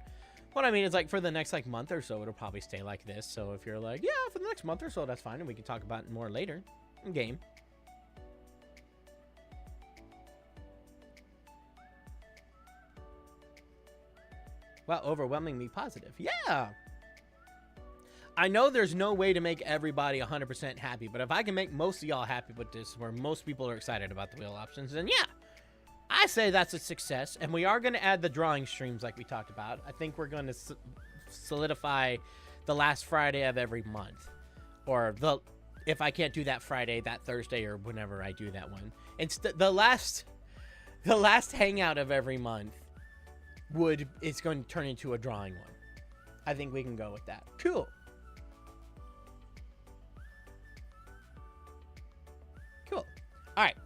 What I mean is, like, for the next, like, month or so, it'll probably stay like this. So if you're like, yeah, for the next month or so, that's fine, and we can talk about it more later in game. Wow, overwhelmingly positive. Yeah! I know there's no way to make everybody 100% happy, but if I can make most of y'all happy with this, where most people are excited about the wheel options, then yeah, I say that's a success. And we are going to add the drawing streams like we talked about. I think we're going to solidify the last Friday of every month. Or if I can't do that Friday, that Thursday, or whenever I do that one. The last hangout of every month it's going to turn into a drawing one. I think we can go with that. Cool. Cool. All right.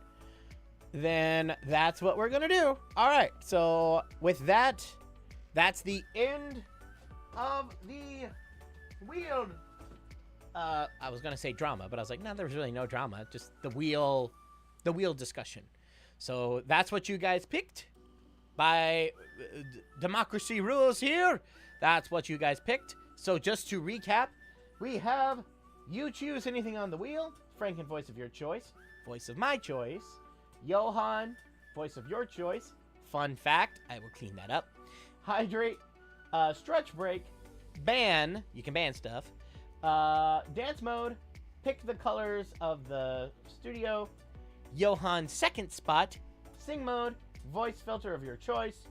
Then that's what we're going to do. All right. So with that, that's the end of the wheel. I was going to say drama, but I was like, no, there's really no drama. Just the wheel discussion. So that's what you guys picked. By democracy rules here. That's what you guys picked. So just to recap, we have you choose anything on the wheel. Franken voice of your choice. Voice of my choice. Johan, voice of your choice. Fun fact, I will clean that up. Hydrate, stretch break, ban, you can ban stuff. Dance mode, pick the colors of the studio. Johan's second spot, sing mode, voice filter of your choice.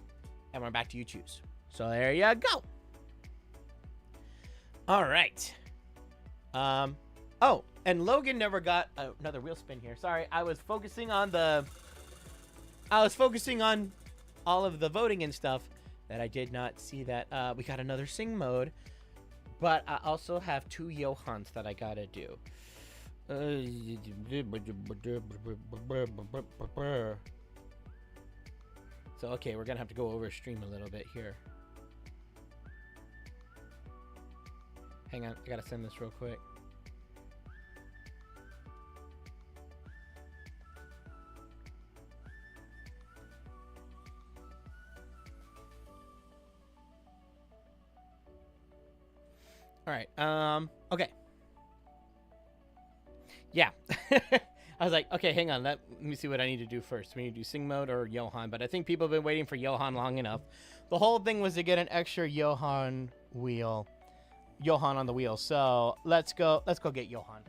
And we're back to you choose. So there you go. All right. Oh, and Logan never got another wheel spin here. Sorry, I was focusing on all of the voting and stuff that I did not see that we got another sing mode, but I also have 2 Johans that I gotta do. So okay, we're gonna have to go over stream a little bit here. Hang on, I gotta send this real quick. All right. Okay. Yeah. I was like, okay, hang on. Let me see what I need to do first. We need to do sing mode or Johan, but I think people have been waiting for Johan long enough. The whole thing was to get an extra Johan on the wheel. So let's go get Johan.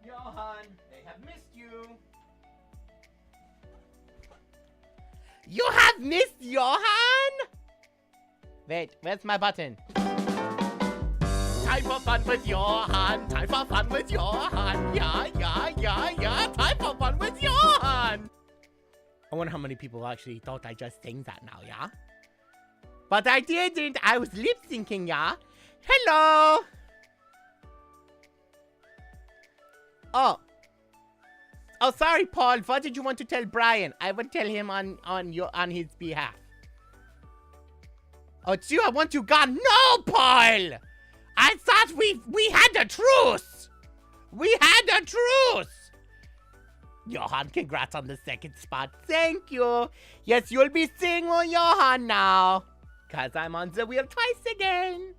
Johan, they have missed you. You have missed Johan? Wait, where's my button? Time for fun with Johan. Time for fun with Johan. Yeah. Time for fun with Johan. I wonder how many people actually thought I just sang that now, yeah? But I didn't. I was lip syncing, yeah? Hello. Oh, sorry, Paul. What did you want to tell Brian? I will tell him on his behalf. Oh, it's you I want you gone. No, Paul. I thought we had a truce. We had a truce. Johan, congrats on the second spot. Thank you. Yes, you'll be singing on Johan now. Because I'm on the wheel twice again.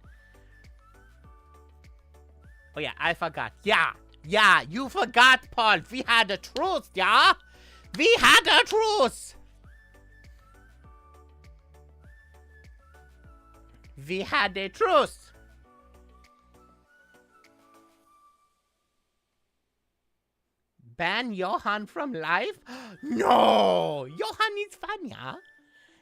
Oh, yeah, I forgot. Yeah, you forgot, Paul. We had a truce, yeah? We had a truce. We had a truce. Ban Johan from live? No! Johan is fun, yeah?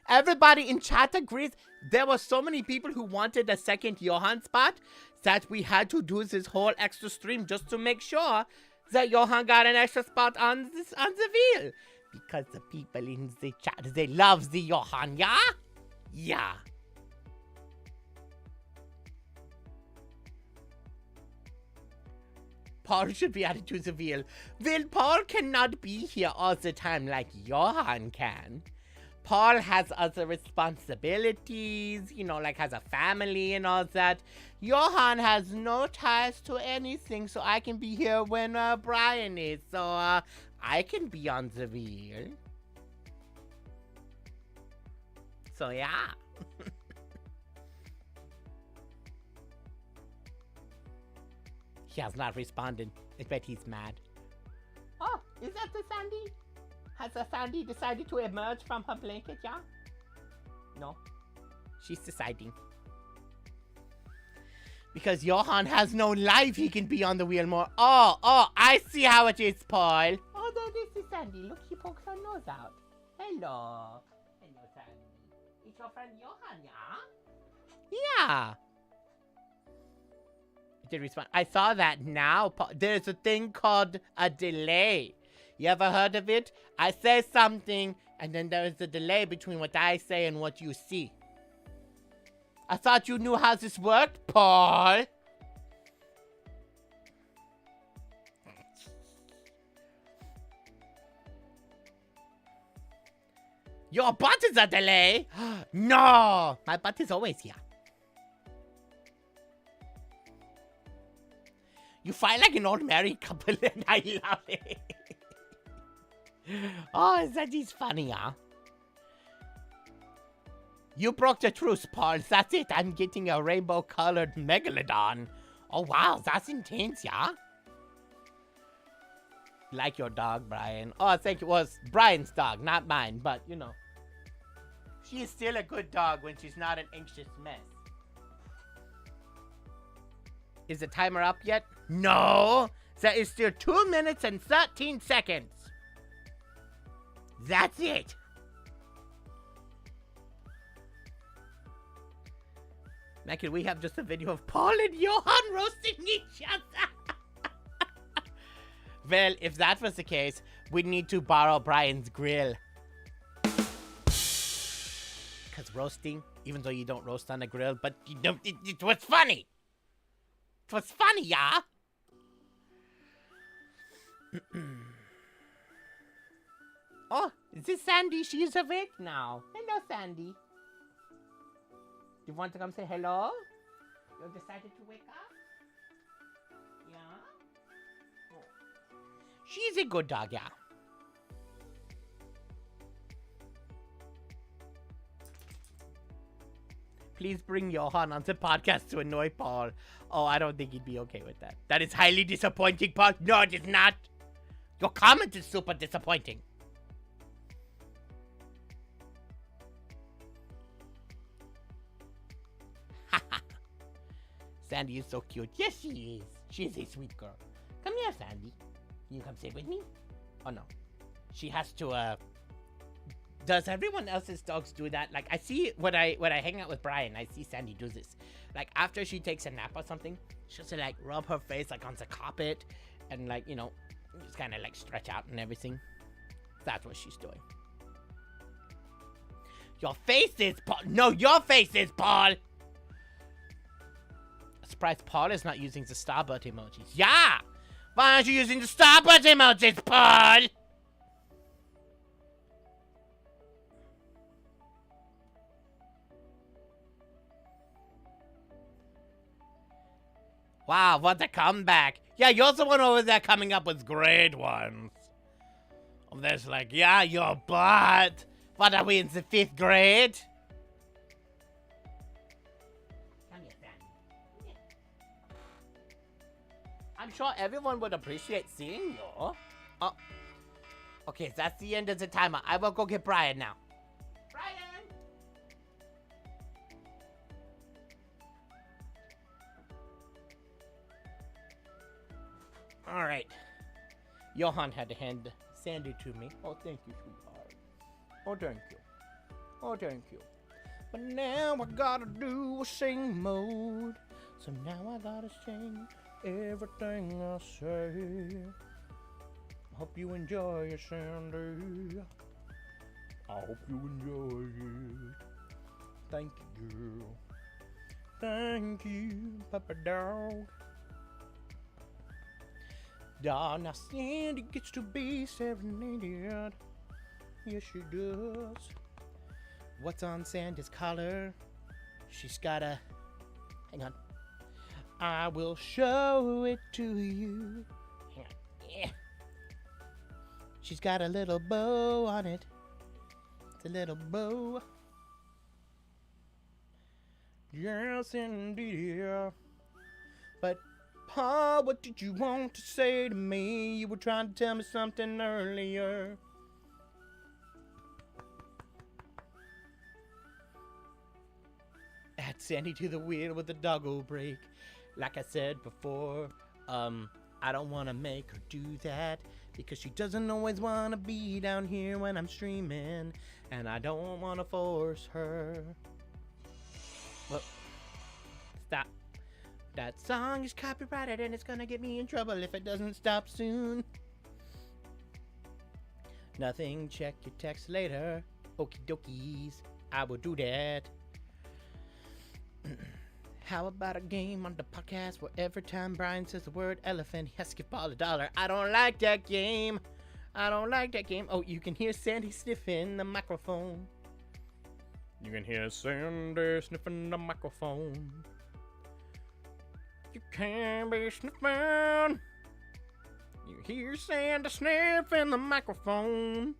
Everybody in chat agrees. There were so many people who wanted a second Johan spot that we had to do this whole extra stream just to make sure that Johan got an extra spot on the wheel. Because the people in the chat, they love the Johan, yeah? Yeah. Paul should be added to the wheel. Well, Paul cannot be here all the time like Johan can. Paul has other responsibilities, you know, like has a family and all that. Johan has no ties to anything, so I can be here when Brian is. So I can be on the wheel. So yeah. He has not responded. I bet he's mad. Oh, is that the Sandy? Has the Sandy decided to emerge from her blanket, yeah? No. She's deciding. Because Johan has no life, he can be on the wheel more. Oh, I see how it is, Paul. Oh, there is Sandy. Look, she pokes her nose out. Hello. Hello, Sandy. It's your friend Johan, yeah? Yeah. Did respond. I saw that now. There's a thing called a delay. You ever heard of it? I say something, and then there is a delay between what I say and what you see. I thought you knew how this worked, Paul. Your butt is a delay? No! My butt is always here. You fight like an old married couple and I love it. Oh, that is funny, huh? You broke the truce, Paul. That's it. I'm getting a rainbow-colored megalodon. Oh, wow. That's intense, yeah? Like your dog, Brian. Oh, I think it was Brian's dog, not mine. But, you know. She is still a good dog when she's not an anxious mess. Is the timer up yet? No. That is still 2 minutes and 13 seconds. That's it. Now, can we have just a video of Paul and Johan roasting each other? Well, if that was the case, we'd need to borrow Brian's grill. Because roasting, even though you don't roast on a grill, but you don't, it was funny. It was funny, yeah? Oh, is this Sandy? She's awake now. Hello, Sandy. You want to come say hello? You decided to wake up? Yeah? Oh. She's a good dog, yeah. Please bring Johan on the podcast to annoy Paul. Oh, I don't think he'd be okay with that. That is highly disappointing, Paul. No, it is not. Your comment is super disappointing. Sandy is so cute. Yes, she is. She is a sweet girl. Come here, Sandy. Can you come sit with me? Oh, no. She has to, Does everyone else's dogs do that? Like, I see when I hang out with Brian, I see Sandy do this. Like, after she takes a nap or something, she'll just, like, rub her face, like, on the carpet and, like, you know, just kind of, like, stretch out and everything. That's what she's doing. Your face is Paul. No, your face is Paul. Surprised Paul is not using the Starbird emojis. Yeah! Why aren't you using the Starbird emojis, Paul? Wow, what a comeback. Yeah, you're the one over there coming up with great ones. There's like, yeah, your butt. What are we in the 5th grade? I'm sure everyone would appreciate seeing you. Oh. Okay, that's the end of the timer. I will go get Brian now. Brian! Alright. Johan had to hand Sandy to me. Oh, thank you, sweetheart. Oh, thank you. Oh, thank you. But now I gotta do a sing mode. So now I gotta sing everything I say. I hope you enjoy it, Sandy. I hope you enjoy it. Thank you, girl. Thank you, Papa Dog. Now Sandy gets to be serenaded. Yes, she does. What's on Sandy's collar? She's got a... Hang on. I will show it to you. Hang on. Yeah. She's got a little bow on it. It's a little bow. Yes, indeed. But, Paul, what did you want to say to me? You were trying to tell me something earlier. Add Sandy to the wheel with the doggo break. Like I said before, I don't want to make her do that because she doesn't always want to be down here when I'm streaming, and I don't want to force her. Well, stop. That song is copyrighted and it's gonna get me in trouble if it doesn't stop soon. Nothing, check your text later. Okie dokies, I will do that. How about a game on the podcast where every time Brian says the word elephant, he has to give Paul $1? I don't like that game. I don't like that game. Oh, you can hear Sandy sniffing the microphone. You can hear Sandy sniffing the microphone. You can be sniffing. You hear Sandy sniffing the microphone.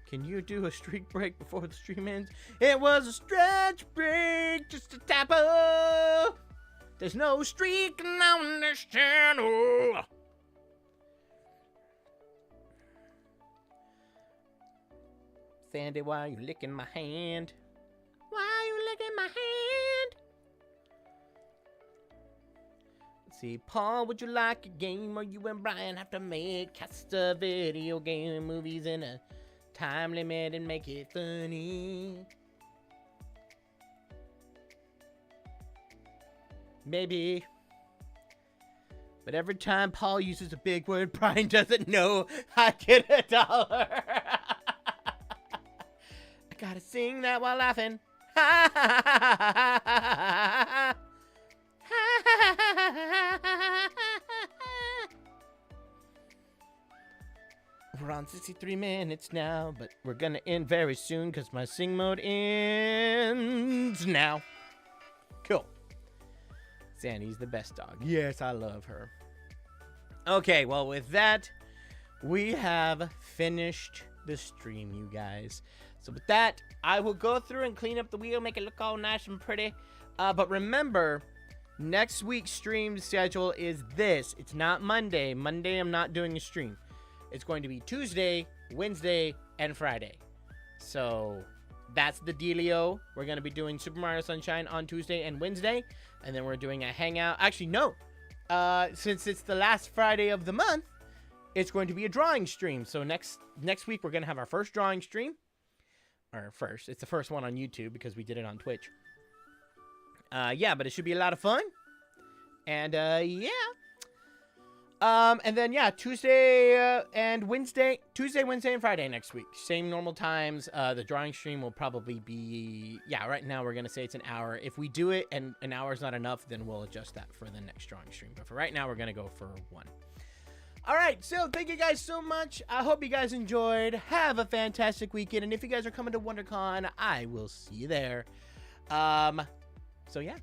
Can you do a streak break before the stream ends? It was a stretch break, just a tapper. There's no streaking on this channel. Sandy, why are you licking my hand? Why are you licking my hand? Let's see, Paul, would you like a game, or you and Brian have to cast a video game movies in a time limit and make it funny? Maybe. But every time Paul uses a big word, Brian doesn't know I get $1. I gotta sing that while laughing. We're on 63 minutes now, but we're gonna end very soon because my sing mode ends now. Cool. Sandy's the best dog. Yes, I love her. Okay, well, with that, we have finished the stream, you guys. So with that, I will go through and clean up the wheel, make it look all nice and pretty. But remember, next week's stream schedule is this. It's not Monday. Monday, I'm not doing a stream. It's going to be Tuesday, Wednesday, and Friday. So that's the dealio. We're going to be doing Super Mario Sunshine on Tuesday and Wednesday. And then we're doing a Hangout. Actually, no. Since it's the last Friday of the month, it's going to be a drawing stream. So next week, we're going to have our first drawing stream. It's the first one on YouTube because we did it on Twitch. Yeah, but it should be a lot of fun. And, yeah. And then, yeah, Tuesday, Wednesday, and Friday next week. Same normal times. The drawing stream will probably be, yeah, right now we're going to say it's an hour. If we do it and an hour is not enough, then we'll adjust that for the next drawing stream. But for right now, we're going to go for 1. All right, so thank you guys so much. I hope you guys enjoyed. Have a fantastic weekend. And if you guys are coming to WonderCon, I will see you there. So, yeah.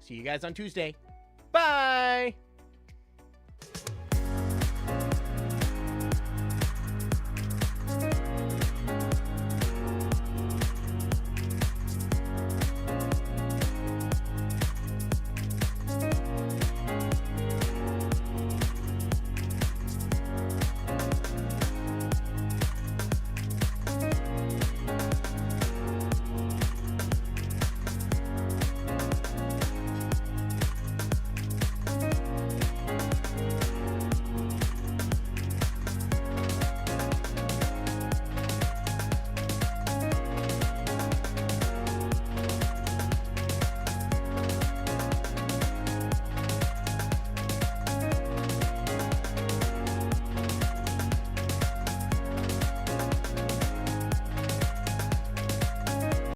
See you guys on Tuesday. Bye.